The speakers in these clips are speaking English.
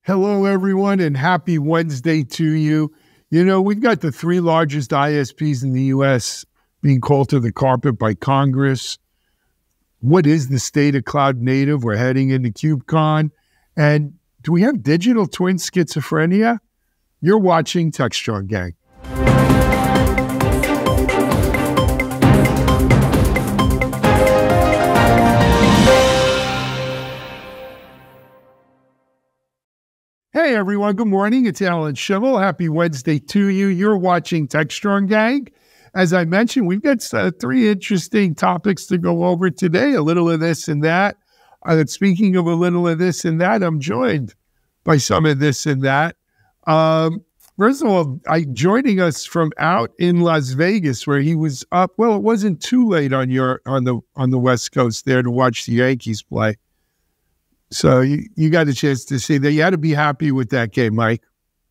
Hello, everyone, and happy Wednesday to you. You know, we've got the three largest ISPs in the U.S. being called to the carpet by Congress. What is the state of cloud native? We're heading into KubeCon. And do we have digital twin schizophrenia? You're watching Techstrong Gang. Hey everyone, good morning. It's Alan Shimel. Happy Wednesday to you. You're watching Techstrong Gang. As I mentioned, we've got three interesting topics to go over today, a little of this and that. Speaking of a little of this and that, I'm joined by some of this and that. First of all, joining us from out in Las Vegas, where he was up. Well, it wasn't too late on the West Coast there to watch the Yankees play. So you got a chance to see that. You had to be happy with that game, Mike.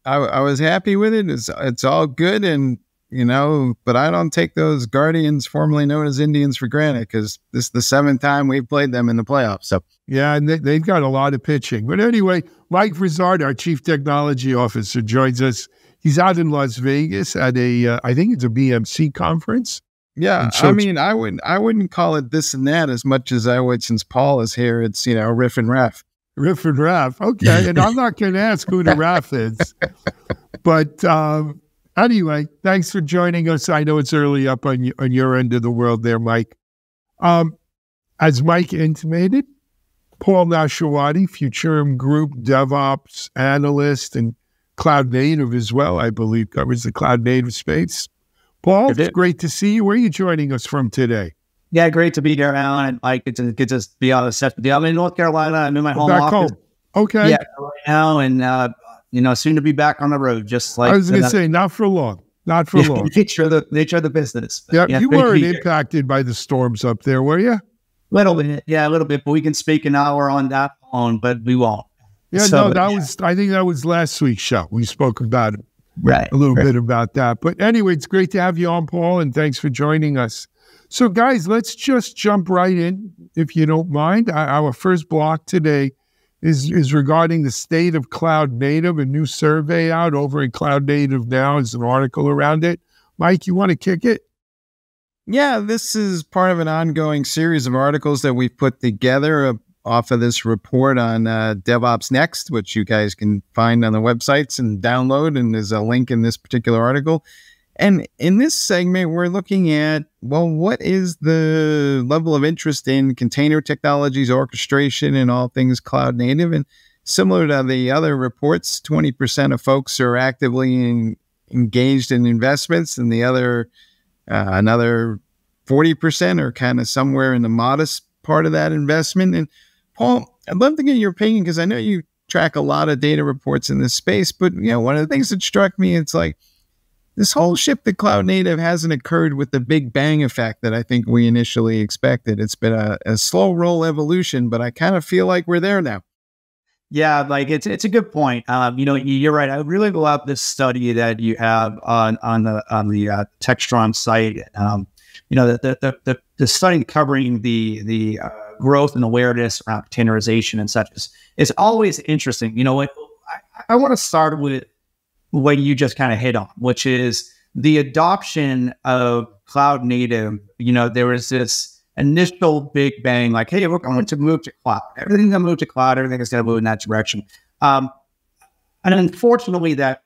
I was happy with it. It's all good, and but I don't take those Guardians, formerly known as Indians, for granted, because this is the seventh time we've played them in the playoffs. So yeah, and they've got a lot of pitching. But anyway, Mike Vizard, our Chief Technology Officer, joins us. He's out in Las Vegas at I think it's a BMC conference. Yeah, so I mean, I wouldn't call it this and that as much as I would, since Paul is here. It's riff and raff. Riff and raff. Okay, and I'm not going to ask who the raff is, but anyway, thanks for joining us. I know it's early up on your end of the world there, Mike. As Mike intimated, Paul Nashawaty, Futurum Group DevOps analyst and cloud native as well, I believe, covers the cloud native space. Paul, it's great to see you. Where are you joining us from today? Yeah, great to be here, Alan. I get to be on the set with you. I'm in North Carolina. I'm in my home office. Home. Okay. Yeah, right now, and soon to be back on the road. Just like I was going to say, not for long. Not for long. Nature of the business. Yeah, you weren't impacted by the storms up there, were you? Little bit, yeah, a little bit. But we can speak an hour on that phone, but we won't. Yeah, so, no, I think that was last week's show. We spoke about it. Right. A little bit about that. But anyway, it's great to have you on, Paul, and thanks for joining us. So, guys, let's just jump right in, if you don't mind. Our first block today is regarding the state of cloud native, a new survey out over in Cloud Native Now. There's an article around it. Mike, you want to kick it? Yeah, this is part of an ongoing series of articles that we've put together off of this report on DevOps Next, which you guys can find on the websites and download, and there's a link in this particular article. And in this segment, we're looking at, well, what is the level of interest in container technologies, orchestration, and all things cloud native? And similar to the other reports, 20% of folks are actively engaged in investments, and the other another 40% are kind of somewhere in the modest part of that investment. And Paul, I'd love to get your opinion, because I know you track a lot of data reports in this space, but one of the things that struck me, it's like this whole shift to cloud native hasn't occurred with the big bang effect that I think we initially expected. It's been a slow roll evolution, but I kind of feel like we're there now. Yeah, like it's a good point. You're right. I really love this study that you have on the Techstrong site. The study covering the growth and awareness around containerization and such is always interesting. I want to start with what you just kind of hit on, which is the adoption of cloud native. There was this initial big bang, like, hey, we're going to move to cloud. Everything's going to move to cloud. Everything is going to move in that direction. And unfortunately, the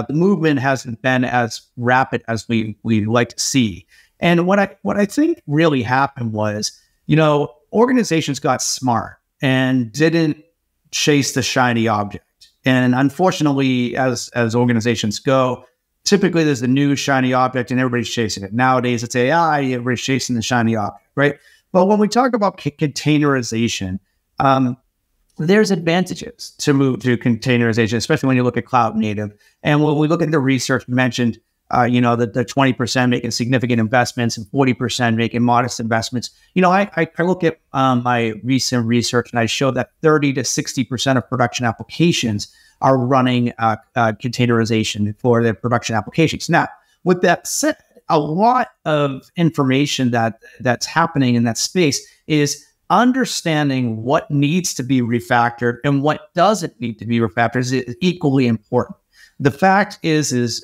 movement hasn't been as rapid as we like to see. And what I think really happened was, organizations got smart and didn't chase the shiny object. And unfortunately, as organizations go, typically there's a new shiny object and everybody's chasing it. Nowadays, it's AI, everybody's chasing the shiny object, right? But when we talk about containerization, there's advantages to move to containerization, especially when you look at cloud native. And when we look at the research mentioned, the 20% making significant investments and 40% making modest investments. I look at my recent research, and I show that 30 to 60% of production applications are running containerization for their production applications. Now, with that said, a lot of information that's happening in that space is understanding what needs to be refactored and what doesn't need to be refactored is equally important. The fact is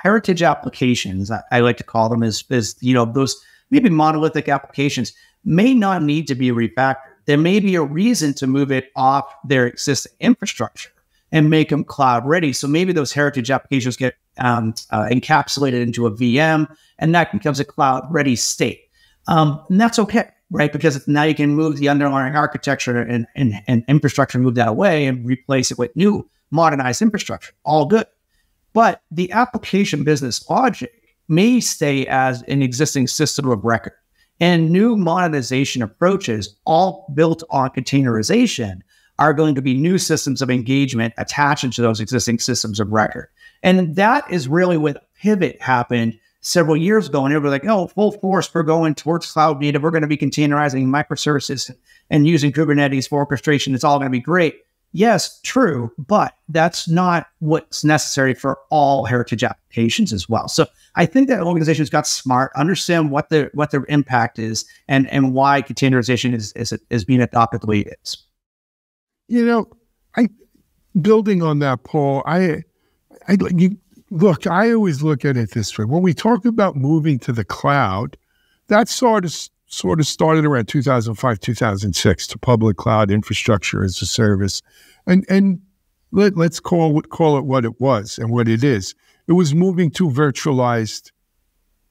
heritage applications, I like to call them, is those maybe monolithic applications may not need to be refactored. There may be a reason to move it off their existing infrastructure and make them cloud ready. So maybe those heritage applications get encapsulated into a VM, and that becomes a cloud ready state. And that's okay, right? Because now you can move the underlying architecture and infrastructure, move that away and replace it with new modernized infrastructure. All good. But the application business logic may stay as an existing system of record. And new modernization approaches, all built on containerization, are going to be new systems of engagement attached to those existing systems of record. And that is really what pivot happened several years ago. And everybody's like, oh, full force, we're going towards cloud native. We're going to be containerizing microservices and using Kubernetes for orchestration. It's all going to be great. Yes, true, but that's not what's necessary for all heritage applications as well. So I think that organizations got smart, understand what their impact is, and why containerization is being adopted the way it is. Building on that, Paul, I always look at it this way. When we talk about moving to the cloud, that sort of started around 2005, 2006 to public cloud infrastructure as a service. And let's call it what it was and what it is. It was moving to virtualized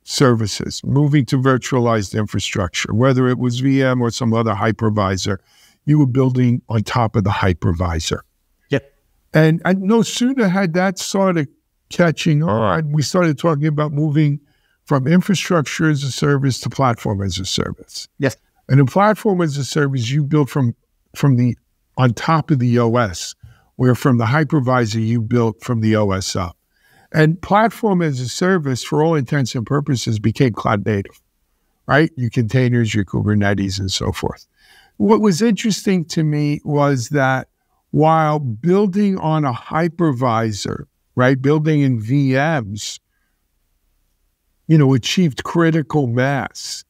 services, moving to virtualized infrastructure, whether it was VM or some other hypervisor, you were building on top of the hypervisor. Yep. And no sooner had that started catching on, we started talking about moving from infrastructure as a service to platform as a service. Yes. And in platform as a service, you build from the on top of the OS, where from the hypervisor you built from the OS up. And platform as a service, for all intents and purposes, became cloud native, right? Your containers, your Kubernetes, and so forth. What was interesting to me was that while building on a hypervisor, right, building in VMs, achieved critical mass.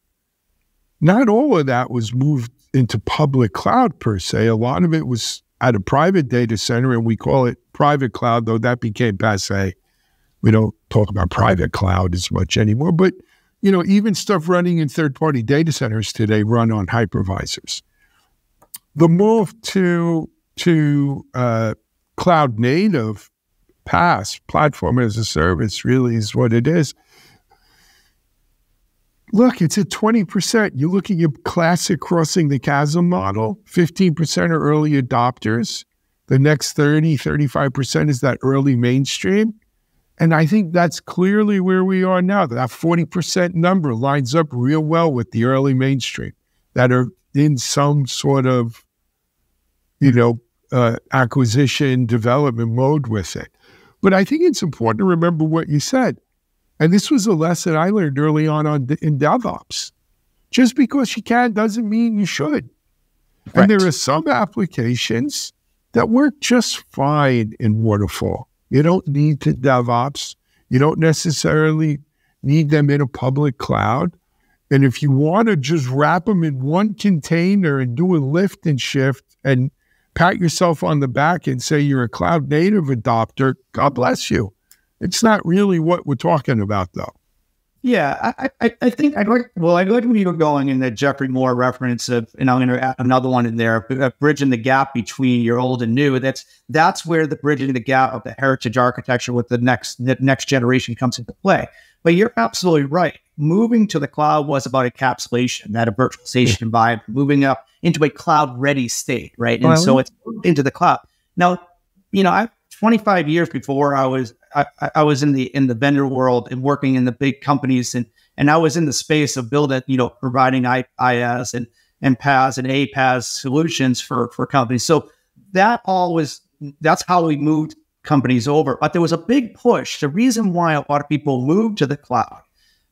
Not all of that was moved into public cloud per se. A lot of it was at a private data center, and we call it private cloud, though that became passé. We don't talk about private cloud as much anymore. But, even stuff running in third-party data centers today run on hypervisors. The move to cloud native PaaS, platform as a service, really is what it is. Look, it's at 20%. You look at your classic crossing the chasm model, 15% are early adopters. The next 35% is that early mainstream. And I think that's clearly where we are now. That 40% number lines up real well with the early mainstream that are in some sort of, acquisition development mode with it. But I think it's important to remember what you said. And this was a lesson I learned early on in DevOps. Just because you can doesn't mean you should. Right. And there are some applications that work just fine in waterfall. You don't need to DevOps. You don't necessarily need them in a public cloud. And if you want to just wrap them in one container and do a lift and shift and pat yourself on the back and say you're a cloud native adopter, God bless you. It's not really what we're talking about, though. Yeah, I think I like where you were going in the Jeffrey Moore reference of, and I'm going to add another one in there, bridging the gap between your old and new. That's where the bridging the gap of the heritage architecture with the next generation comes into play. But you're absolutely right. Moving to the cloud was about encapsulation, that a virtualization environment, moving up into a cloud-ready state, right? And so it's into the cloud. Now, 25 years before I was in the vendor world and working in the big companies, and I was in the space of building, providing IaaS and PaaS and APaaS solutions for companies. So that's how we moved companies over. But there was a big push. The reason why a lot of people moved to the cloud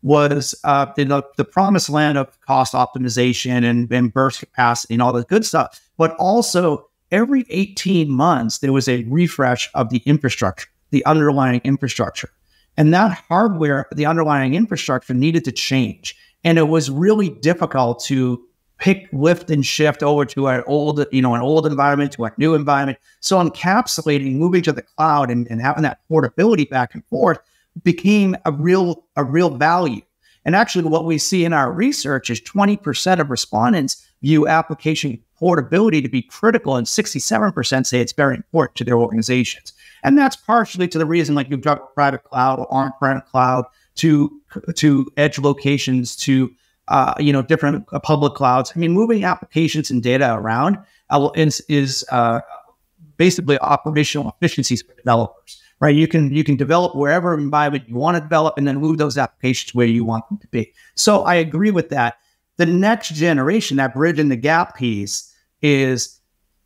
was the promised land of cost optimization and burst capacity and all the good stuff, but also every 18 months, there was a refresh of the infrastructure, the underlying infrastructure. And that hardware, the underlying infrastructure, needed to change. And it was really difficult to pick, lift, and shift over to an old environment to a new environment. So encapsulating, moving to the cloud and having that portability back and forth became a real value. And actually what we see in our research is 20% of respondents view application portability to be critical, and 67% say it's very important to their organizations. And that's partially to the reason, like you've got private cloud or on-prem cloud to edge locations to different public clouds. I mean, moving applications and data around is basically operational efficiencies for developers, right? You can develop wherever environment you want to develop and then move those applications where you want them to be. So I agree with that. The next generation, that bridge in the gap piece, is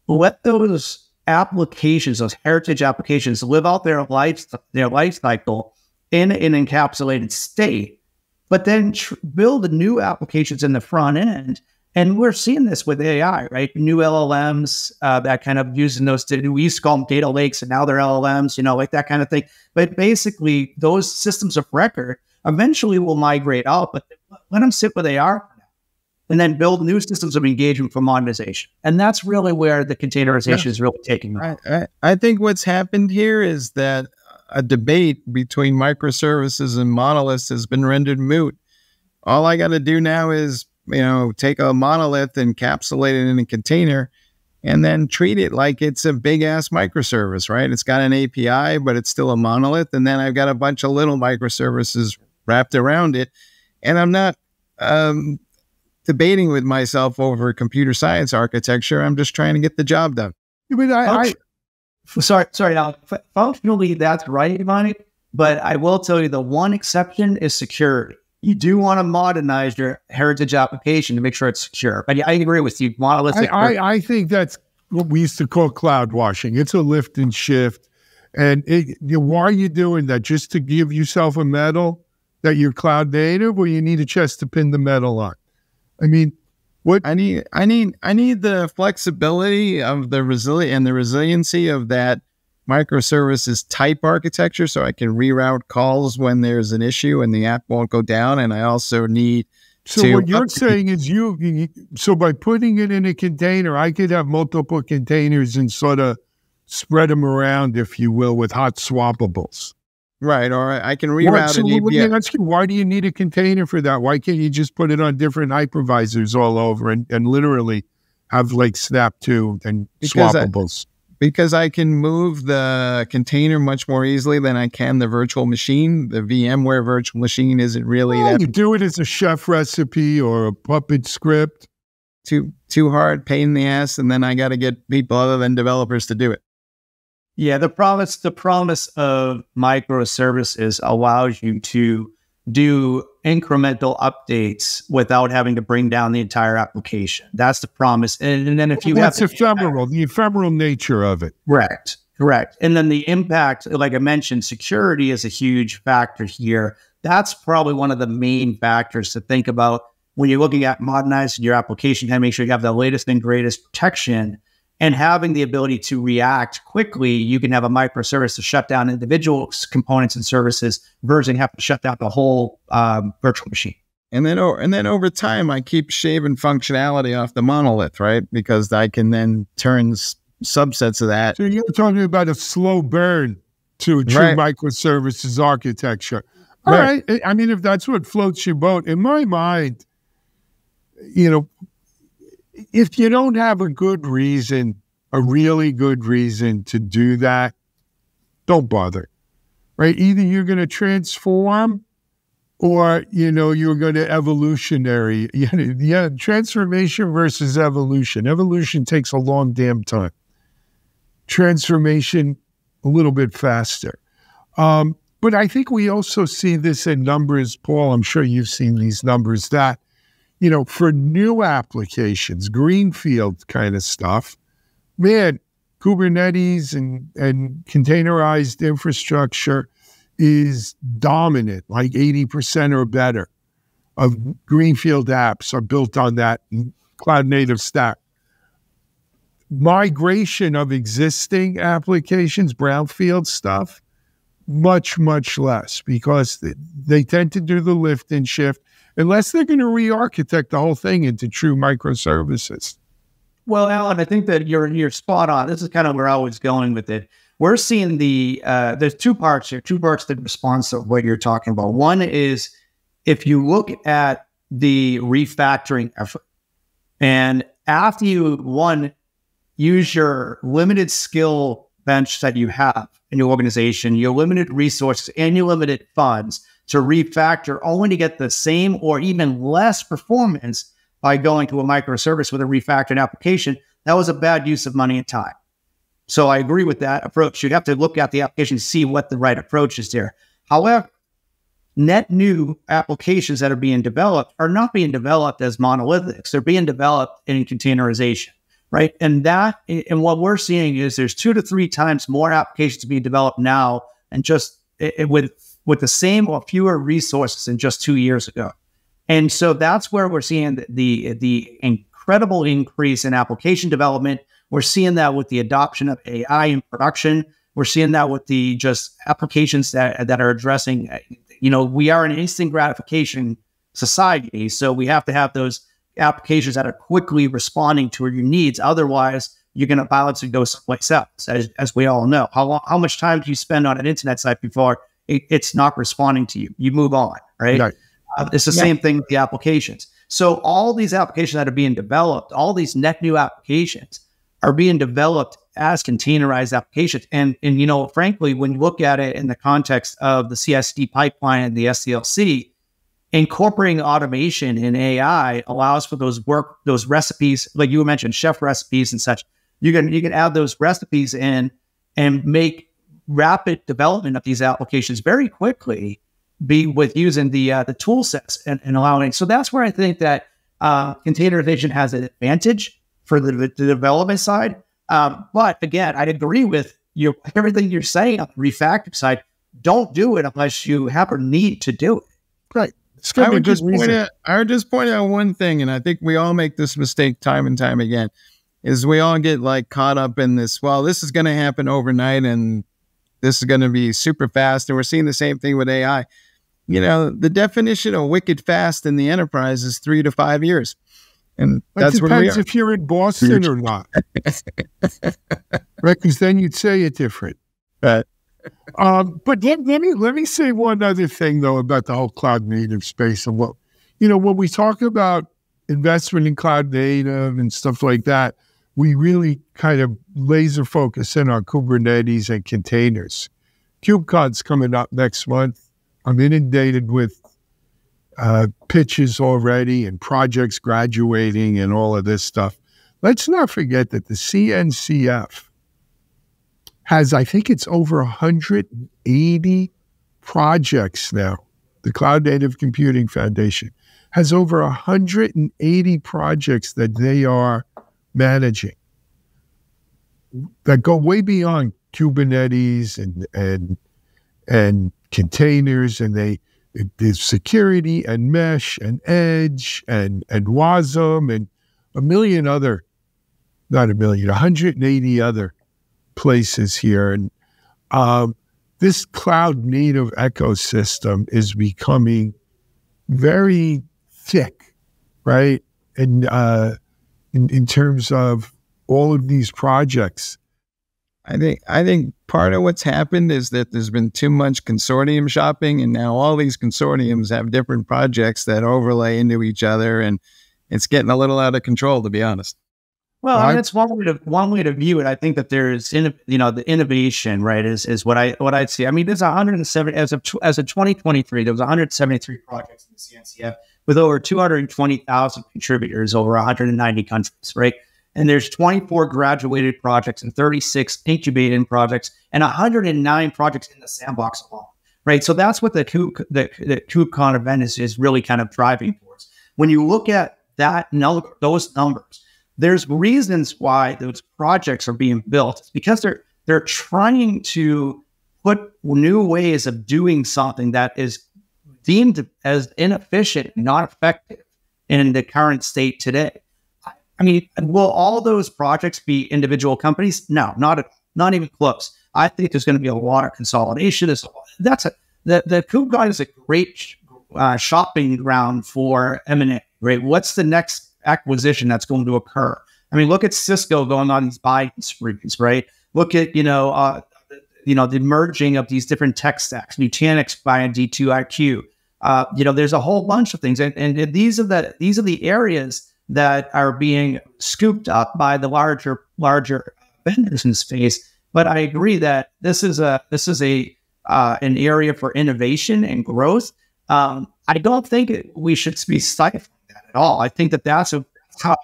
let those applications, those heritage applications, live out their life cycle in an encapsulated state, but then build new applications in the front end. And we're seeing this with AI, right? New LLMs that kind of using those, we used to call them data lakes, and now they're LLMs, like that kind of thing. But basically, those systems of record eventually will migrate out, but let them sit where they are, and then build new systems of engagement for modernization. And that's really where the containerization is really taking off. I think what's happened here is that a debate between microservices and monoliths has been rendered moot. All I got to do now is, take a monolith, encapsulate it in a container, and then treat it like it's a big-ass microservice, right? It's got an API, but it's still a monolith. And then I've got a bunch of little microservices wrapped around it. And I'm not debating with myself over computer science architecture. I'm just trying to get the job done. I mean, Sorry, Alan. Functionally, that's right, Imani. But I will tell you, the one exception is security. You do want to modernize your heritage application to make sure it's secure. But I agree with you. Monolithic. I think that's what we used to call cloud washing. It's a lift and shift. And why are you doing that? Just to give yourself a medal that you're cloud native, or you need a chest to pin the medal on? I mean, what I need the flexibility of the resiliency of that microservices type architecture, so I can reroute calls when there's an issue and the app won't go down. And I also need what you're saying is so by putting it in a container, I could have multiple containers and sort of spread them around, if you will, with hot swappables. Right, or I can reroute an API. Let me ask you, why do you need a container for that? Why can't you just put it on different hypervisors all over and literally have like Snap 2 and swappables? Because I can move the container much more easily than I can the virtual machine. The VMware virtual machine isn't really that. You do it as a chef recipe or a Puppet script. Too hard, pain in the ass, and then I got to get people other than developers to do it. Yeah, the promise of microservices allows you to do incremental updates without having to bring down the entire application. That's the promise. And then if you have the ephemeral nature of it. Correct. And then the impact, like I mentioned, security is a huge factor here. That's probably one of the main factors to think about when you're looking at modernizing your application. Kind of make sure you have the latest and greatest protection. And having the ability to react quickly, you can have a microservice to shut down individual components and services versus having to shut down the whole virtual machine. And then over time, I keep shaving functionality off the monolith, right? Because I can then turn subsets of that. So you're talking about a slow burn to a true microservices architecture. All right. I mean, if that's what floats your boat, in my mind, if you don't have a really good reason to do that, don't bother, right? Either you're going to transform or, you're going to evolutionary. Transformation versus evolution. Evolution takes a long damn time. Transformation, a little bit faster. But I think we also see this in numbers, Paul. I'm sure you've seen these numbers that, for new applications, greenfield kind of stuff, man, Kubernetes and containerized infrastructure is dominant, like 80% or better of greenfield apps are built on that cloud native stack. Migration of existing applications, brownfield stuff, much, much less, because they tend to do the lift and shift. unless they're going to re-architect the whole thing into true microservices. Well, Alan, I think that you're spot on. This is kind of where I was going with it. We're seeing there's two parts here, two parts to the response of what you're talking about. One is if you look at the refactoring effort, and after you, use your limited skill bench that you have in your organization, your limited resources, and your limited funds to refactor, only to get the same or even less performance by going to a microservice with a refactored application, that was a bad use of money and time. So I agree with that approach. You have to look at the application, see what the right approach is there. However, net new applications that are being developed are not being developed as monolithics. They're being developed in containerization, right? And what we're seeing is there's 2 to 3 times more applications being developed now, and just with the same or fewer resources than just 2 years ago. And so that's where we're seeing the incredible increase in application development. We're seeing that with the adoption of AI in production. We're seeing that with the just applications that are addressing, we are an instant gratification society. So we have to have those applications that are quickly responding to your needs. Otherwise, you're going to bounce and go someplace else, as we all know. How much time do you spend on an internet site before it's not responding to you? You move on, right? Right. It's the same thing with the applications. So all these applications that are being developed, all these net new applications are being developed as containerized applications. And frankly, when you look at it in the context of the CI/CD pipeline and the SDLC, incorporating automation and AI allows for those recipes, like you mentioned, chef recipes and such. You can add those recipes in and make rapid development of these applications very quickly, with using the tool sets and allowing. So that's where I think that containerization has an advantage for the development side. But again, I'd agree with everything you're saying on the refactor side. Don't do it unless you have a need to do it. Right. I would just point out one thing, and I think we all make this mistake time and time again, is we all get caught up in this, well, this is going to happen overnight and this is going to be super fast. And we're seeing the same thing with AI. The definition of wicked fast in the enterprise is 3 to 5 years. And that's where we are. Depends if you're in Boston or not. Right, because then you'd say it different. Right. But let me say one other thing, though, about the whole cloud native space. And when we talk about investment in cloud native and stuff like that, we really kind of laser focus in on Kubernetes and containers. KubeCon's coming up next month. I'm inundated with pitches already and projects graduating and all of this stuff. Let's not forget that the CNCF has, I think it's over 180 projects now. The Cloud Native Computing Foundation has over 180 projects that they are managing that go way beyond Kubernetes and containers, and there's security and mesh and edge and WASM and 180 other places here. And this cloud native ecosystem is becoming very thick, right? And in terms of all of these projects. I think part of what's happened is that there's been too much consortium shopping, and now all these consortiums have different projects that overlay into each other, and it's getting a little out of control, to be honest. Well, I mean, that's one way to view it. I think that there's, the innovation, right, is what I'd see. I mean, there's 170 as of 2023. There was 173 projects in the CNCF with over 220,000 contributors over 190 countries, right? And there's 24 graduated projects and 36 incubated projects and 109 projects in the sandbox alone, right? So that's what the KubeCon event is really kind of driving towards. When you look at those numbers, there's reasons why those projects are being built. It's because they're trying to put new ways of doing something that is deemed as inefficient, not effective in the current state today. I mean, will all those projects be individual companies? No, not even close. I think there's going to be a lot of consolidation. The KubeCon is a shopping ground for M&A, right? What's the next acquisition that's going to occur? I mean, look at Cisco going on these buying sprees, right? Look at, the merging of these different tech stacks, Nutanix buying D2IQ. There's a whole bunch of things. And these are the areas that are being scooped up by the larger vendors in space. But I agree that this is an area for innovation and growth. I don't think we should be stifling that at all. I think that's how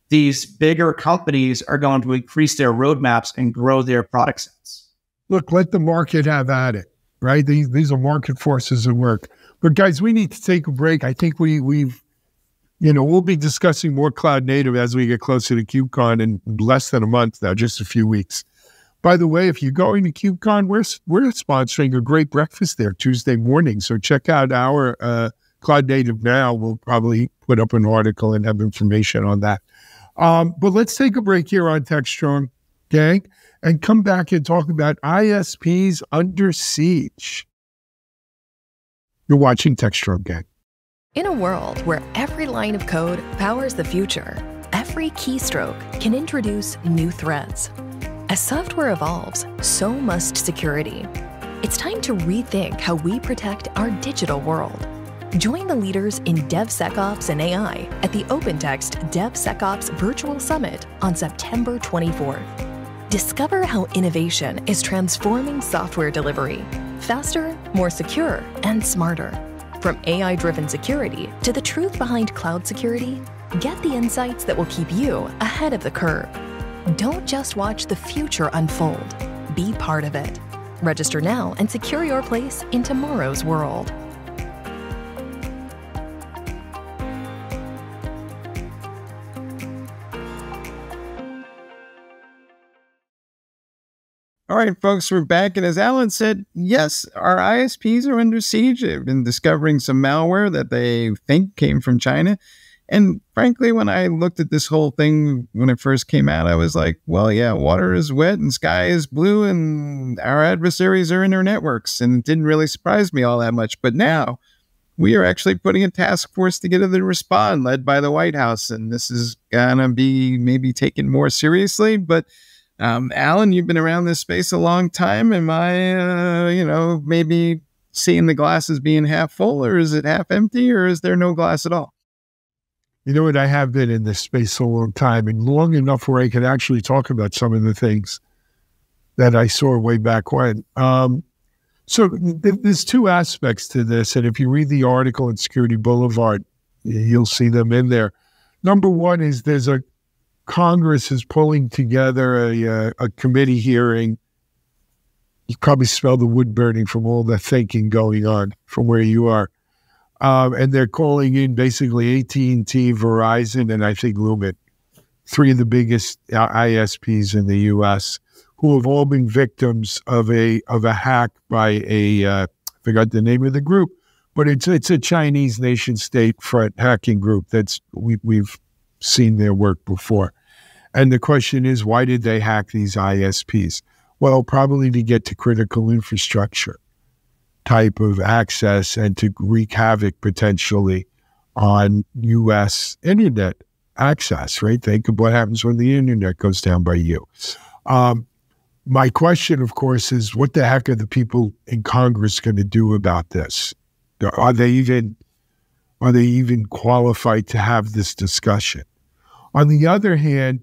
these bigger companies are going to increase their roadmaps and grow their product sets. Look, let the market have at it, right? These are market forces at work. But guys, we need to take a break. I think we'll be discussing more cloud native as we get closer to KubeCon in less than a month now, just a few weeks. By the way, if you're going to KubeCon, we're sponsoring a great breakfast there Tuesday morning. So check out our Cloud Native Now. We'll probably put up an article and have information on that. But let's take a break here on Techstrong Gang and come back and talk about ISPs under siege. You're watching Techstrong Gang. In a world where every line of code powers the future, every keystroke can introduce new threats. As software evolves, so must security. It's time to rethink how we protect our digital world. Join the leaders in DevSecOps and AI at the OpenText DevSecOps Virtual Summit on September 24th. Discover how innovation is transforming software delivery. Faster, more secure, and smarter. From AI-driven security to the truth behind cloud security, get the insights that will keep you ahead of the curve. Don't just watch the future unfold. Be part of it. Register now and secure your place in tomorrow's world. All right, folks, we're back. And as Alan said, yes, our ISPs are under siege. They've been discovering some malware that they think came from China. And frankly, when I looked at this whole thing, when it first came out, I was like, well, yeah, water is wet and sky is blue and our adversaries are in our networks. And it didn't really surprise me all that much. But now we are actually putting a task force together to respond, led by the White House. And this is going to be maybe taken more seriously. But Alan, you've been around this space a long time. Am I, maybe seeing the glass as being half full, or is it half empty, or is there no glass at all? You know what? I have been in this space a long time, and long enough where I can actually talk about some of the things that I saw way back when. So there's two aspects to this, and if you read the article in Security Boulevard, you'll see them in there. Number one is Congress is pulling together a committee hearing. You probably smell the wood burning from all the thinking going on from where you are. And they're calling in basically AT&T, Verizon, and I think Lumen, three of the biggest ISPs in the U.S., who have all been victims of a hack by I forgot the name of the group, but it's a Chinese nation state front hacking group that's we've seen their work before. And the question is, why did they hack these ISPs? Well, probably to get to critical infrastructure type of access and to wreak havoc potentially on U.S. internet access, right? Think of what happens when the internet goes down by you. My question, of course, is what the heck are the people in Congress going to do about this? Are they even qualified to have this discussion? On the other hand,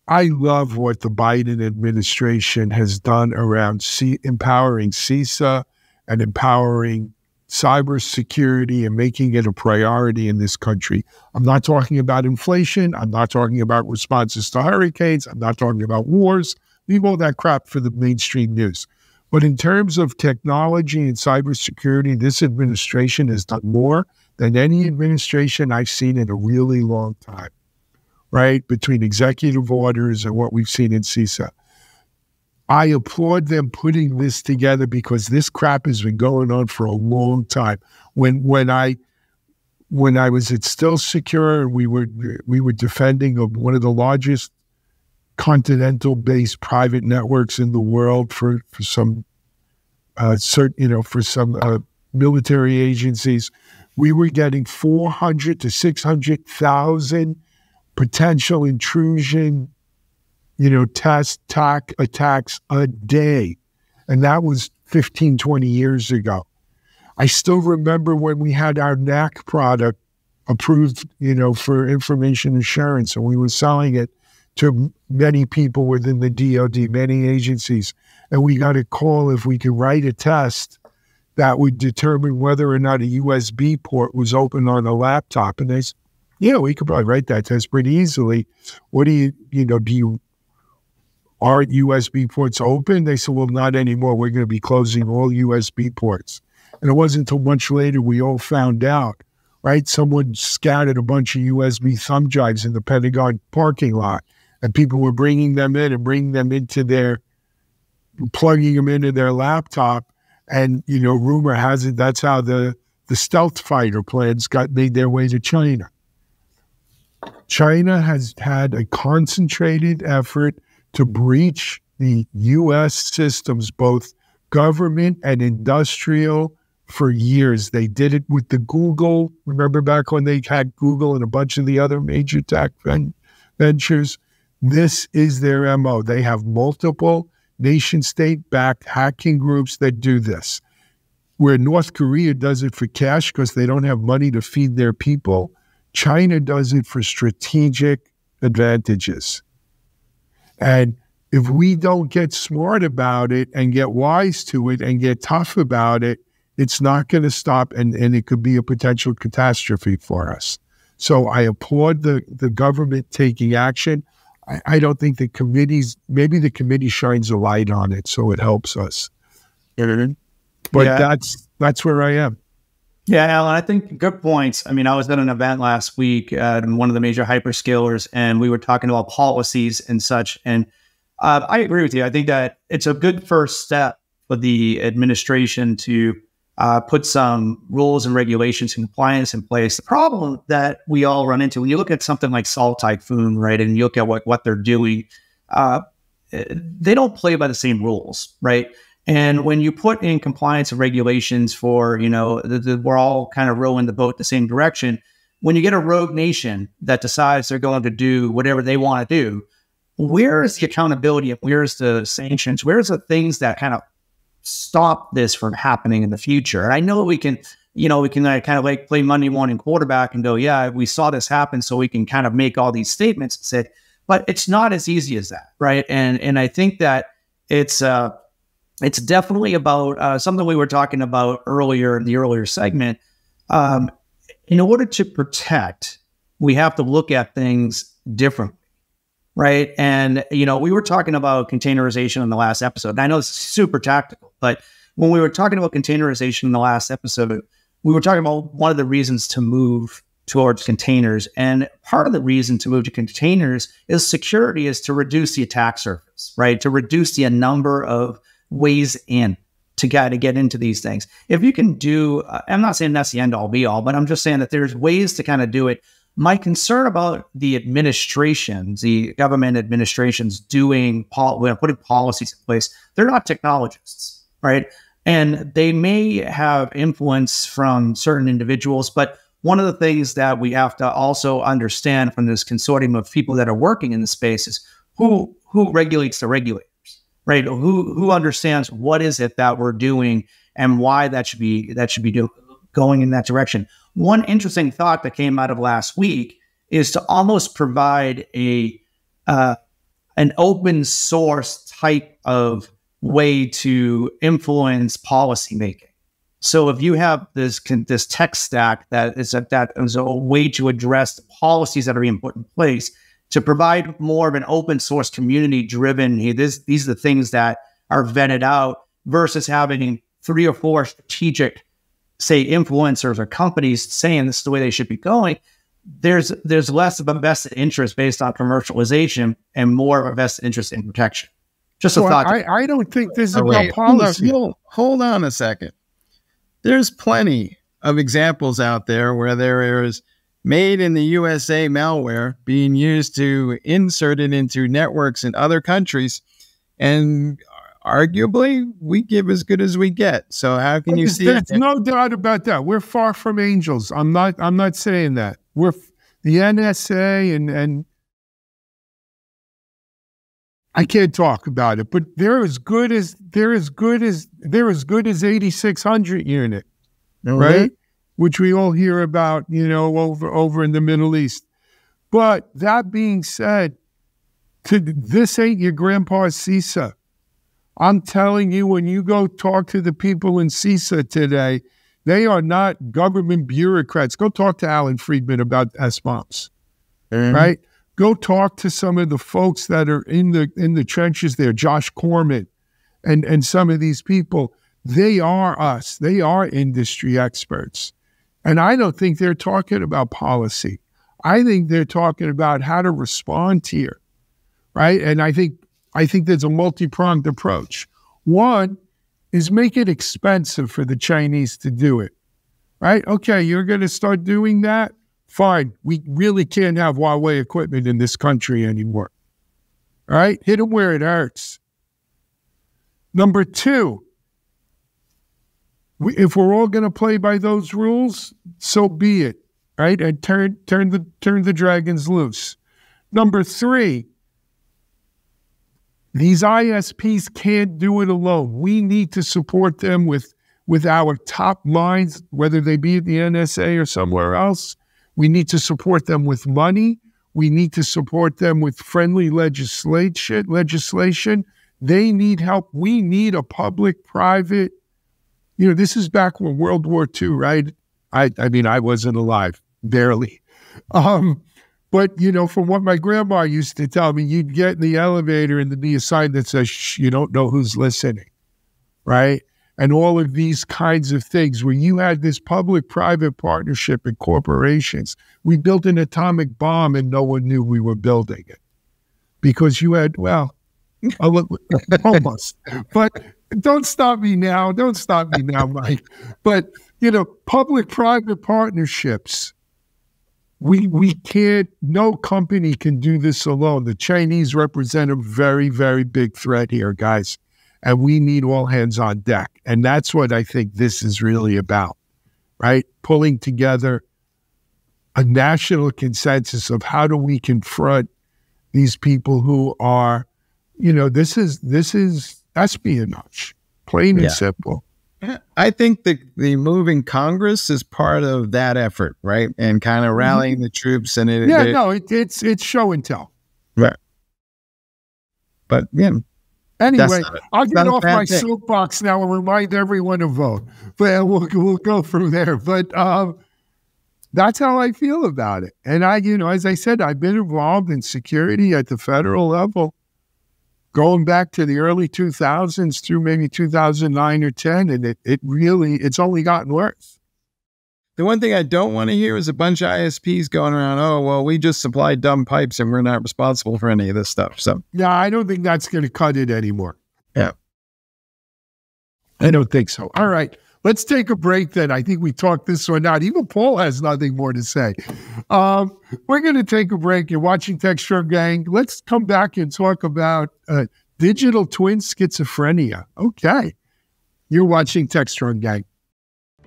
I love what the Biden administration has done around empowering CISA and empowering cybersecurity and making it a priority in this country. I'm not talking about inflation. I'm not talking about responses to hurricanes. I'm not talking about wars. Leave all that crap for the mainstream news. But in terms of technology and cybersecurity, this administration has done more than any administration I've seen in a really long time, right? Between executive orders and what we've seen in CISA. I applaud them putting this together because this crap has been going on for a long time. When I was at Still Secure and we were defending one of the largest continental-based private networks in the world for some military agencies, we were getting 400 to 600,000 potential intrusion, attacks a day. And that was 15, 20 years ago. I still remember when we had our NAC product approved, for information assurance, and we were selling it to many people within the DoD, many agencies. And we got a call if we could write a test that would determine whether or not a USB port was open on a laptop. And they said, yeah, we could probably write that test pretty easily. What are USB ports open? They said, well, not anymore. We're going to be closing all USB ports. And it wasn't until much later we all found out, right? Someone scattered a bunch of USB thumb drives in the Pentagon parking lot, and people were bringing them in and bringing them into plugging them into their laptop. And, rumor has it that's how the stealth fighter planes made their way to China. China has had a concentrated effort to breach the U.S. systems, both government and industrial, for years. They did it with the Google. Remember back when they had Google and a bunch of the other major tech ventures? This is their MO. They have multiple nation-state-backed hacking groups that do this. Where North Korea does it for cash because they don't have money to feed their people, China does it for strategic advantages. And if we don't get smart about it and get wise to it and get tough about it, it's not going to stop, and it could be a potential catastrophe for us. So I applaud the government taking action. I don't think maybe the committee shines a light on it, so it helps us. But yeah, that's where I am. Yeah, Alan, I think good points. I mean, I was at an event last week at one of the major hyperscalers, and we were talking about policies and such. And I agree with you. I think that it's a good first step for the administration to put some rules and regulations and compliance in place. The problem that we all run into when you look at something like Salt Typhoon, right, and you look at what they're doing, they don't play by the same rules, right? And when you put in compliance and regulations for, we're all kind of rowing the boat the same direction. When you get a rogue nation that decides they're going to do whatever they want to do, where is the accountability? Where's the sanctions? Where's the things that kind of stop this from happening in the future? And I know we can kind of like play Monday morning quarterback and go, yeah, we saw this happen, so we can kind of make all these statements and say, but it's not as easy as that, right? And I think that it's definitely about something we were talking about earlier in the earlier segment. In order to protect, we have to look at things differently, right? And, we were talking about containerization in the last episode. And I know it's super tactical, but when we were talking about containerization in the last episode, we were talking about one of the reasons to move towards containers. And part of the reason to move to containers is security, is to reduce the attack surface, right? To reduce the number of ways in to get into these things. If you can do, I'm not saying that's the end all be all, but I'm just saying that there's ways to kind of do it. My concern about the administrations, the government administrations putting policies in place, they're not technologists, right? And they may have influence from certain individuals, but one of the things that we have to also understand from this consortium of people that are working in the space is who regulates the regulators. Right? Who understands what is it that we're doing and why that should be going in that direction. One interesting thought that came out of last week is to almost provide an open source type of way to influence policymaking. So if you have this tech stack that is a way to address the policies that are being put in place, to provide more of an open source community driven, these are the things that are vetted out, versus having 3 or 4 strategic, say, influencers or companies saying this is the way they should be going. There's less of a vested interest based on commercialization and more of a vested interest in protection. Just a thought. I don't think this is about policy. Hold on a second. There's plenty of examples out there where there is made in the USA malware being used to insert it into networks in other countries. And arguably, we give as good as we get. So how can you see it? There's no doubt about that. We're far from angels. I'm not saying that. We're the NSA and I can't talk about it, but they're as good as 8600 unit, right? Which we all hear about, over in the Middle East. But that being said, this ain't your grandpa's CISA. I'm telling you, when you go talk to the people in CISA today, they are not government bureaucrats. Go talk to Alan Friedman about SBOMs, right? Go talk to some of the folks that are in the trenches there, Josh Corman and some of these people. They are us. They are industry experts. And I don't think they're talking about policy. I think they're talking about how to respond here, right? And I think there's a multi-pronged approach. One is make it expensive for the Chinese to do it, right? Okay, you're going to start doing that? Fine. We really can't have Huawei equipment in this country anymore. All right? Hit them where it hurts. Number two, if we're all going to play by those rules, so be it, right? And turn the dragons loose. Number three, these ISPs can't do it alone. We need to support them with our top lines, whether they be at the NSA or somewhere else. We need to support them with money. We need to support them with friendly legislation. They need help. We need a public-private. This is back when World War II, right? I mean, I wasn't alive, barely. But, from what my grandma used to tell me, you'd get in the elevator and there'd be a sign that says, shh, you don't know who's listening, right? And all of these kinds of things where you had this public-private partnership in corporations. We built an atomic bomb and no one knew we were building it because you had, almost. But don't stop me now. Don't stop me now, Mike. But, public-private partnerships, we can't, no company can do this alone. The Chinese represent a very, very big threat here, guys. And we need all hands on deck. And that's what I think this is really about, right? Pulling together a national consensus of how do we confront these people who are, this is espionage, plain and simple. I think the move in Congress is part of that effort, right? And kind of rallying the troops. And it's show and tell. Right. But, anyway, I'll get off my soapbox now and remind everyone to vote. But we'll go from there. But that's how I feel about it. And as I said, I've been involved in security at the federal level, going back to the early 2000s through maybe 2009 or 10, and it's only gotten worse. The one thing I don't want to hear is a bunch of ISPs going around, oh, well, we just supply dumb pipes and we're not responsible for any of this stuff. So, yeah, I don't think that's going to cut it anymore. Yeah. I don't think so. All right. Let's take a break then. I think we talked this one out. Even Paul has nothing more to say. We're going to take a break. You're watching Techstrong Gang. Let's come back and talk about digital twin schizophrenia. Okay. You're watching Techstrong Gang.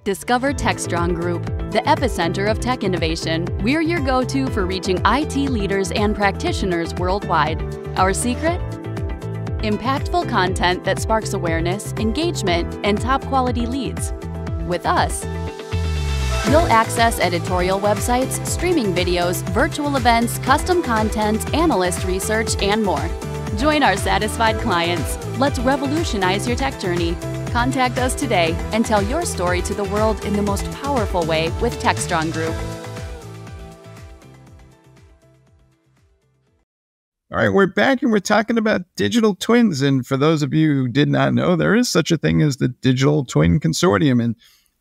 Discover Techstrong Group, the epicenter of tech innovation. We're your go-to for reaching IT leaders and practitioners worldwide. Our secret? Impactful content that sparks awareness, engagement, and top-quality leads. With us, you'll access editorial websites, streaming videos, virtual events, custom content, analyst research, and more. Join our satisfied clients. Let's revolutionize your tech journey. Contact us today and tell your story to the world in the most powerful way with Techstrong Group. All right, we're back and we're talking about digital twins. And for those of you who did not know, there is such a thing as the Digital Twin Consortium. And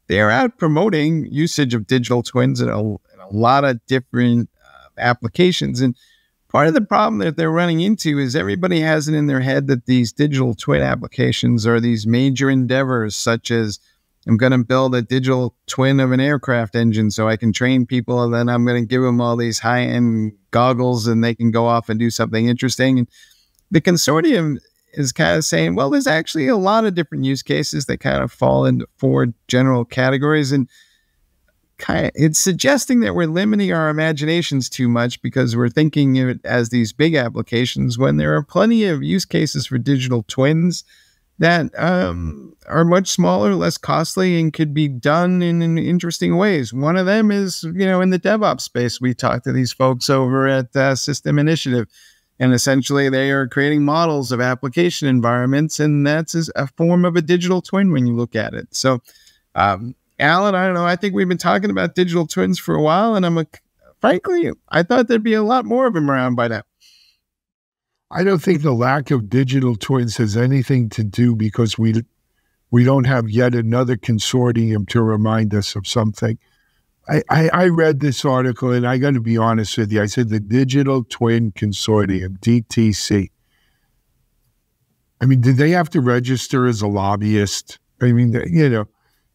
they are out promoting usage of digital twins in a lot of different applications. And part of the problem that they're running into is everybody has it in their head that these digital twin applications are these major endeavors, such as I'm going to build a digital twin of an aircraft engine so I can train people, and then I'm going to give them all these high-end goggles and they can go off and do something interesting. And the consortium is kind of saying, well, there's actually a lot of different use cases that kind of fall into 4 general categories. And it's suggesting that we're limiting our imaginations too much because we're thinking of it as these big applications when there are plenty of use cases for digital twins that are much smaller, less costly, and could be done in interesting ways. One of them is, in the DevOps space. We talked to these folks over at System Initiative, and essentially they are creating models of application environments, and that's a form of a digital twin when you look at it. So, Alan, I don't know. I think we've been talking about digital twins for a while, and frankly, I thought there'd be a lot more of them around by now. I don't think the lack of digital twins has anything to do because we don't have yet another consortium to remind us of something. I read this article, and I got to be honest with you. I said the Digital Twin Consortium, DTC. I mean, did they have to register as a lobbyist? I mean,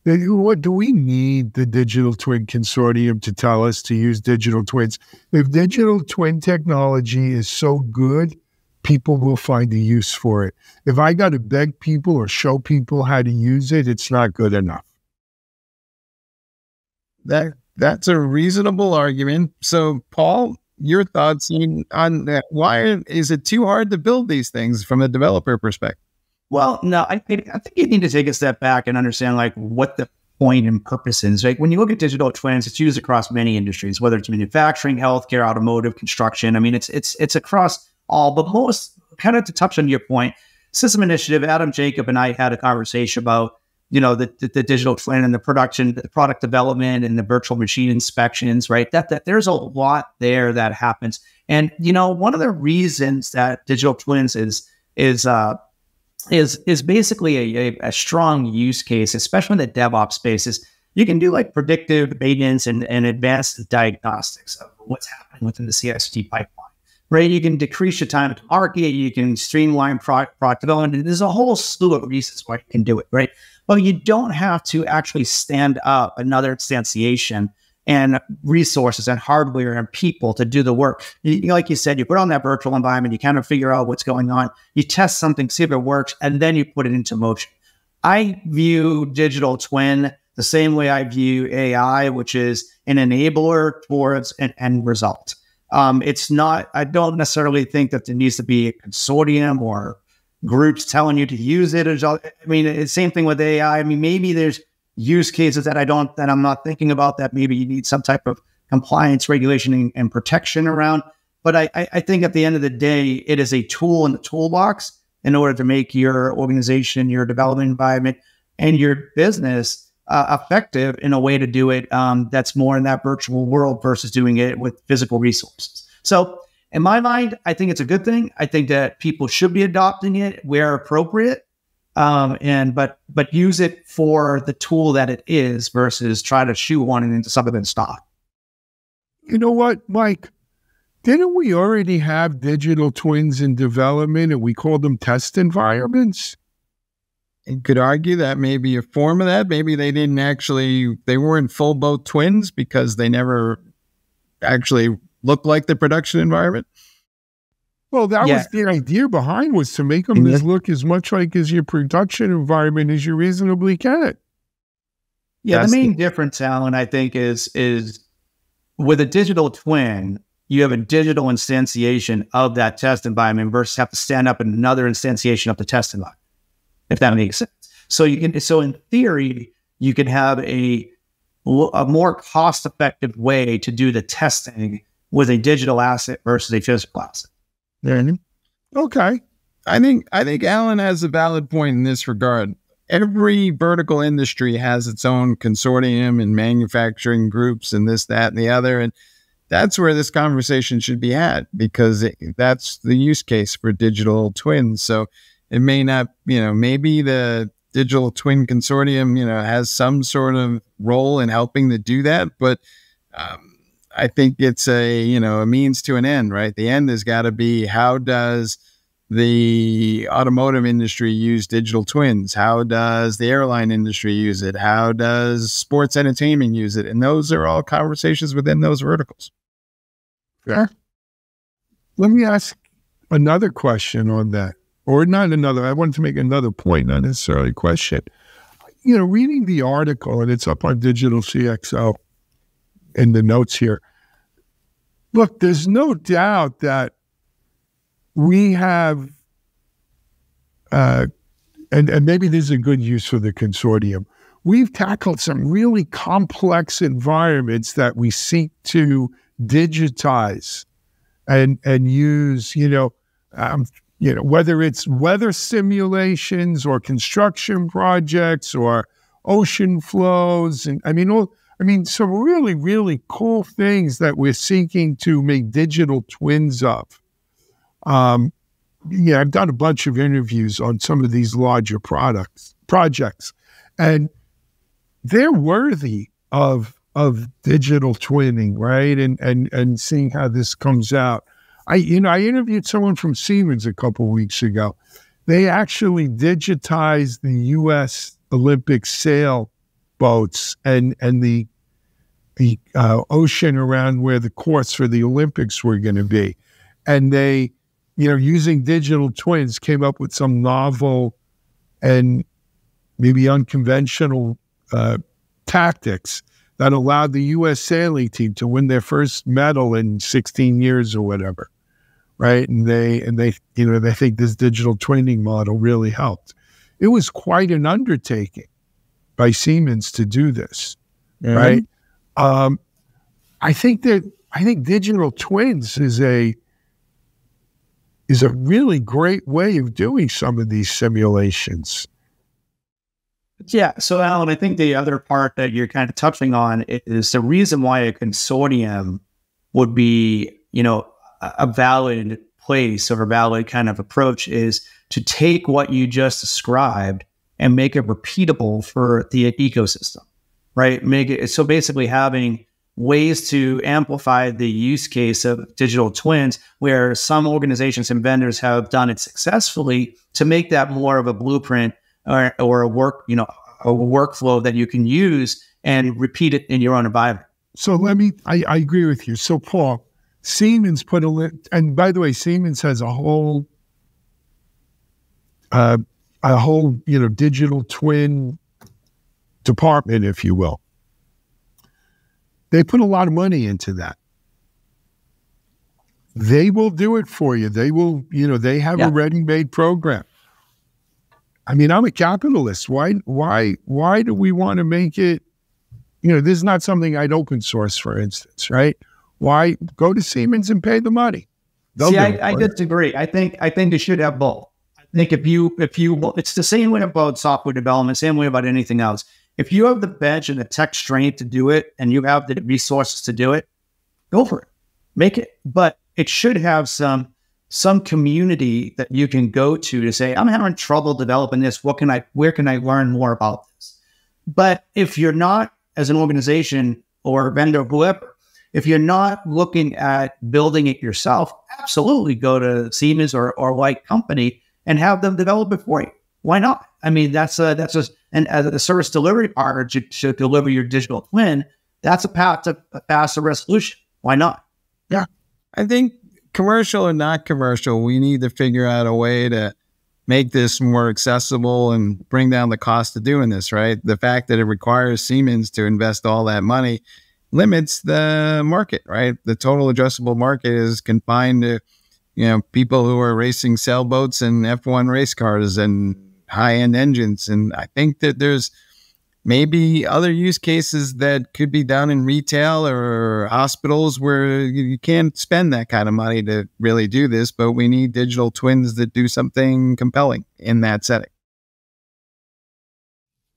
what do we need the Digital Twin Consortium to tell us to use digital twins? If digital twin technology is so good, people will find a use for it. If I got to beg people or show people how to use it, it's not good enough. That's a reasonable argument. So, Paul, your thoughts on that? Why is it too hard to build these things from a developer perspective? Well, no, I think you need to take a step back and understand what the point and purpose is. When you look at digital twins, it's used across many industries, whether it's manufacturing, healthcare, automotive, construction. I mean, it's across all, but most, kind of to touch on your point, System Initiative, Adam Jacob and I had a conversation about, the digital twin and the product development and the virtual machine inspections, right? That there's a lot there that happens. And, one of the reasons that digital twins is basically a strong use case, especially in the DevOps space, is you can do predictive maintenance and advanced diagnostics of what's happening within the CI/CD pipeline. Right, you can decrease your time to market. You can streamline product development. There's a whole slew of reasons why you can do it, right? But you don't have to actually stand up another instantiation and resources and hardware and people to do the work. Like you said, you put on that virtual environment, you kind of figure out what's going on. You test something, see if it works, and then you put it into motion. I view digital twin the same way I view AI, which is an enabler towards an end result. I don't necessarily think that there needs to be a consortium or groups telling you to use it. I mean, it's the same thing with AI. I mean, maybe there's use cases that I'm not thinking about that maybe you need some type of compliance, regulation, and protection around. But I think at the end of the day, it is a tool in the toolbox in order to make your organization, your development environment, and your business effective in a way to do it that's more in that virtual world versus doing it with physical resources. So in my mind, I think it's a good thing. I think that people should be adopting it where appropriate, but use it for the tool that it is versus try to shoehorn it into something that's not. You know what, Mike? Didn't we already have digital twins in development and we called them test environments? You could argue that maybe a form of that. Maybe they weren't full boat twins because they never actually looked like the production environment. Well, that was the idea behind, was to make them look as much like as your production environment as you reasonably can. Yeah, the main difference, Alan, I think, is with a digital twin, you have a digital instantiation of that test environment versus have to stand up another instantiation of the test environment, if that makes sense. So in theory, you can have a more cost-effective way to do the testing with a digital asset versus a physical asset. Okay. I think Alan has a valid point in this regard. Every vertical industry has its own consortium and manufacturing groups and this, that, and the other. And that's where this conversation should be had, because that's the use case for digital twins. So it may not, maybe the Digital Twin Consortium, has some sort of role in helping to do that. But I think it's a means to an end, right? The end has got to be, how does the automotive industry use digital twins? How does the airline industry use it? How does sports entertainment use it? And those are all conversations within those verticals. Yeah. Let me ask another question on that. or not another, I wanted to make another point, not necessarily a question. You know, reading the article, and it's up on Digital CXO in the notes here. Look, there's no doubt that we have, and maybe this is a good use for the consortium, we've tackled some really complex environments that we seek to digitize and use, whether it's weather simulations or construction projects or ocean flows, and some really, really cool things that we're seeking to make digital twins of. I've done a bunch of interviews on some of these larger projects, and they're worthy of digital twinning, right? And seeing how this comes out. I interviewed someone from Siemens a couple of weeks ago. They actually digitized the U.S. Olympic sail boats and the ocean around where the courts for the Olympics were going to be. And they, using digital twins, came up with some novel and maybe unconventional tactics that allowed the U.S. sailing team to win their first medal in 16 years or whatever, right? And they think this digital twinning model really helped. It was quite an undertaking by Siemens to do this, right? I think digital twins is a really great way of doing some of these simulations. Yeah. So, Alan, I think the other part that you're kind of touching on is the reason why a consortium would be, a valid place or a valid kind of approach is to take what you just described and make it repeatable for the ecosystem, right? Make it so basically having ways to amplify the use case of digital twins, where some organizations and vendors have done it successfully, to make that more of a blueprint or a workflow that you can use and repeat it in your own environment. So I agree with you. So Paul, Siemens and by the way, Siemens has a whole digital twin department, if you will. They put a lot of money into that. They will do it for you. They will, they have a ready-made program. I'm a capitalist. Why do we want to make it, this is not something I'd open source, for instance, right? Why go to Siemens and pay the money? I disagree. I think you should have both. I think if you, it's the same way about software development, same way about anything else. If you have the bench and the tech strength to do it, and you have the resources to do it, go for it, make it. But it should have some community that you can go to say, I'm having trouble developing this. Where can I learn more about this? But if you're not, as an organization or a vendor, whoever, if you're not looking at building it yourself, absolutely go to Siemens or like company and have them develop it for you. Why not? That's just, and as a service delivery partner to deliver your digital twin, that's a path to a faster resolution. Why not? Yeah. I think commercial or not commercial, we need to figure out a way to make this more accessible and bring down the cost of doing this, right? The fact that it requires Siemens to invest all that money limits the market, right? The total addressable market is confined to, people who are racing sailboats and F1 race cars and high-end engines. And I think that there's maybe other use cases that could be done in retail or hospitals where you can't spend that kind of money to really do this, but we need digital twins that do something compelling in that setting.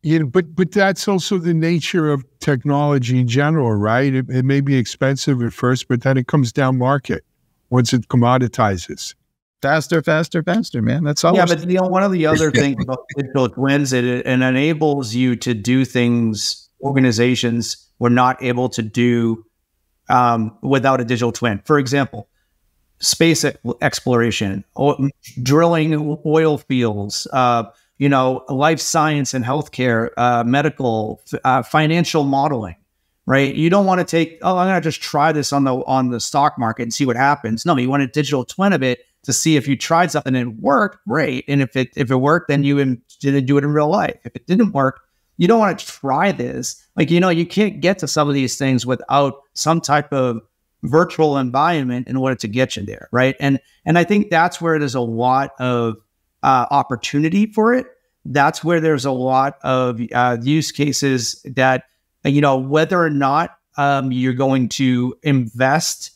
But that's also the nature of technology in general, right? It may be expensive at first, but then it comes down market once it commoditizes. Faster, man. That's all. Yeah, but one of the other things about digital twins, it enables you to do things organizations were not able to do without a digital twin. For example, space exploration, drilling oil fields, life science and healthcare, medical, financial modeling. Right? You don't want to take, I'm going to just try this on the stock market and see what happens. No, you want a digital twin of it to see if you tried something and it worked, great. And if it worked, then you didn't do it in real life. If it didn't work, you don't want to try this. Like, you can't get to some of these things without some type of virtual environment in order to get you there, right? And I think that's where there's a lot of opportunity for it. That's where there's a lot of use cases that, whether or not you're going to invest,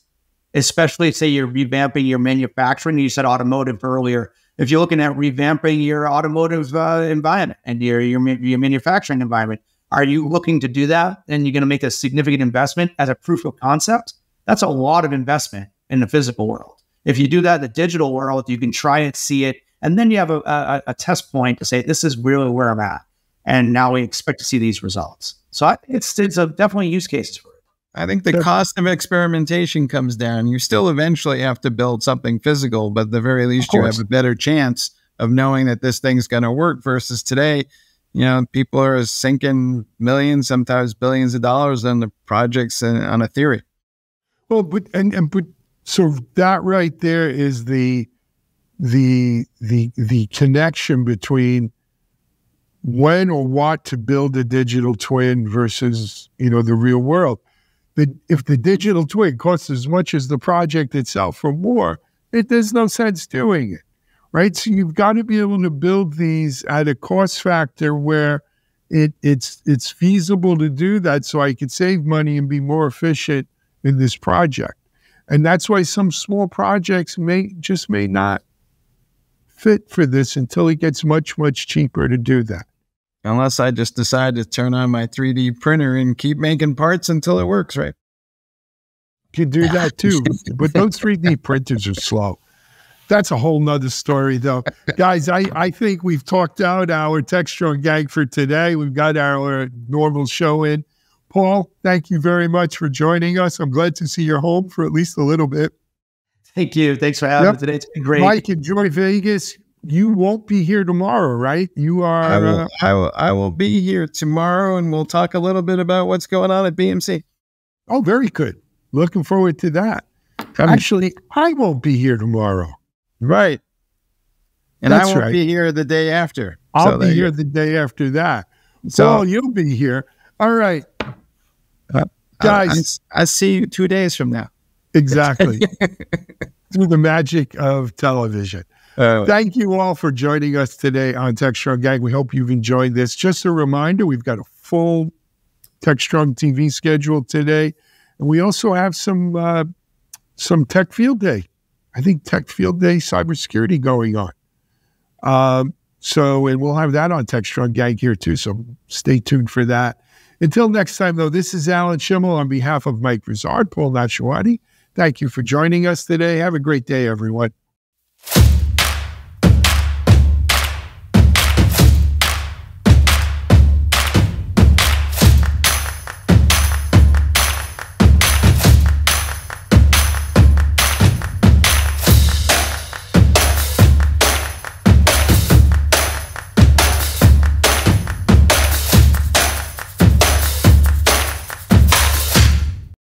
especially say you're revamping your manufacturing. You said automotive earlier. If you're looking at revamping your automotive environment and your manufacturing environment, are you looking to do that? And you're going to make a significant investment as a proof of concept? That's a lot of investment in the physical world. If you do that in the digital world, you can try it, see it, and then you have a test point to say, this is really where I'm at. And now we expect to see these results. So I think it's definitely use cases for it. I think the cost of experimentation comes down. You still eventually have to build something physical, but at the very least you have a better chance of knowing that this thing's going to work versus today. People are sinking millions, sometimes billions of dollars on the projects and on a theory. Well, but so that right there is the connection between when or what to build a digital twin versus, the real world. If the digital twin costs as much as the project itself or more, there's no sense doing it, right? So you've got to be able to build these at a cost factor where it's feasible to do that, so I could save money and be more efficient in this project. And that's why some small projects may not fit for this until it gets much, much cheaper to do that. Unless I just decide to turn on my 3D printer and keep making parts until it works, right? You can do that too, but those 3D printers are slow. That's a whole nother story though. Guys, I think we've talked out our Techstrong Gang for today. We've got our normal show in. Paul, thank you very much for joining us. I'm glad to see you're home for at least a little bit. Thank you. Thanks for having me today. It's been great. Mike, enjoy Vegas. You won't be here tomorrow, right? You are. I will be here tomorrow, and we'll talk a little bit about what's going on at BMC. Oh, very good. Looking forward to that. Actually, I won't be here tomorrow. Right. And I won't be here the day after. I'll be here the day after that. So you'll be here. All right. Guys. I see you 2 days from now. Exactly. Through the magic of television. Thank you all for joining us today on Techstrong Gang. We hope you've enjoyed this. Just a reminder, we've got a full Techstrong TV schedule today. And we also have some Tech Field Day. I think Tech Field Day cybersecurity going on. And we'll have that on Techstrong Gang here too. So stay tuned for that. Until next time, though, this is Alan Shimel on behalf of Mike Vizard, Paul Nashawaty. Thank you for joining us today. Have a great day, everyone.